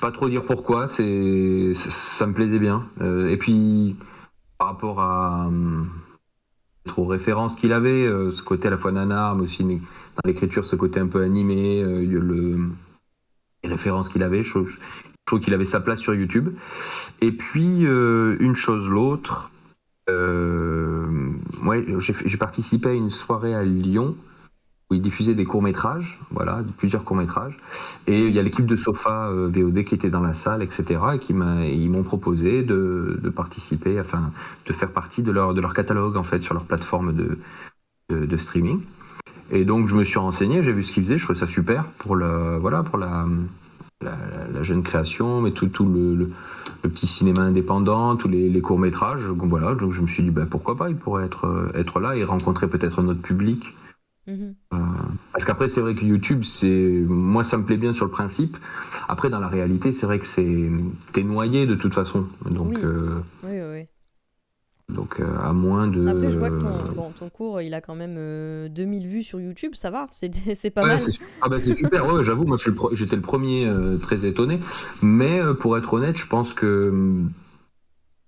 Pas trop dire pourquoi. Ça me plaisait bien. Et puis par rapport aux références qu'il avait, ce côté à la fois nanar, mais aussi dans l'écriture, ce côté un peu animé, les références qu'il avait, je trouve qu'il avait sa place sur YouTube. Et puis une chose l'autre, j'ai participé à une soirée à Lyon où ils diffusaient des courts-métrages, plusieurs courts-métrages, et il y a l'équipe de Sofa VOD qui était dans la salle, etc., et ils m'ont proposé de participer, de faire partie de leur catalogue en fait sur leur plateforme de streaming. Et donc je me suis renseigné, j'ai vu ce qu'ils faisaient, je trouvais ça super pour la jeune création, mais tout le petit cinéma indépendant, tous les courts-métrages. Donc voilà, donc je me suis dit pourquoi pas, il pourrait être là et rencontrer peut-être notre public. Parce qu'après c'est vrai que YouTube, moi ça me plaît bien sur le principe. Après dans la réalité, c'est vrai que t'es noyé de toute façon. Donc oui. Donc à moins de... Après je vois que ton cours il a quand même 2000 vues sur YouTube, ça va, c'est pas mal. C'est super, j'avoue, moi j'étais le premier très étonné. Mais pour être honnête, je pense que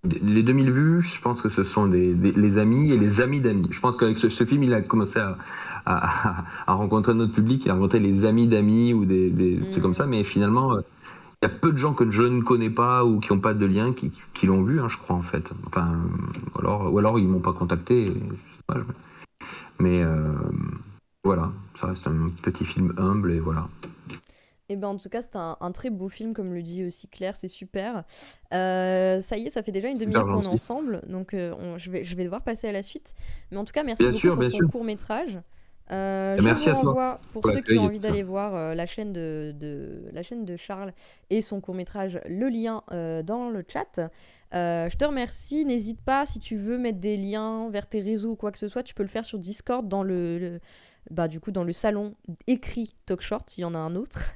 les 2000 vues, je pense que ce sont les amis et les amis d'amis. Je pense qu'avec ce film, il a commencé à rencontrer notre public, il a rencontré les amis d'amis ou des trucs comme ça, mais finalement... Il y a peu de gens que je ne connais pas ou qui n'ont pas de lien qui l'ont vu, je crois, en fait. Ou alors ils ne m'ont pas contacté. Mais voilà, ça reste un petit film humble et voilà. Et en tout cas, c'est un très beau film, comme le dit aussi Claire, c'est super. Ça y est, ça fait déjà une demi-heure qu'on est ensemble, donc je vais devoir passer à la suite. Mais en tout cas, merci beaucoup pour ton court-métrage. Je Merci vous à toi renvoie, pour pour ceux qui l'accueil ont et envie tout ça. d'aller voir la chaîne la chaîne de Charles et son court-métrage, le lien dans le chat. Je te remercie. N'hésite pas, si tu veux mettre des liens vers tes réseaux ou quoi que ce soit, tu peux le faire sur Discord dans du coup, dans le salon écrit Talk Short. Il y en a un autre.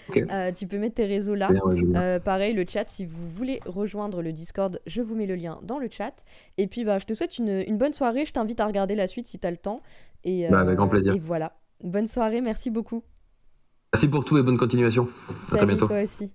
Ok. Tu peux mettre tes réseaux là. Bien, ouais, je veux bien. Pareil, le chat, si vous voulez rejoindre le Discord, je vous mets le lien dans le chat. Et puis, je te souhaite une bonne soirée. Je t'invite à regarder la suite si tu as le temps. Et, Avec grand plaisir. et voilà. Bonne soirée, merci beaucoup. Merci pour tout et bonne continuation. À très Salut, bientôt. toi aussi.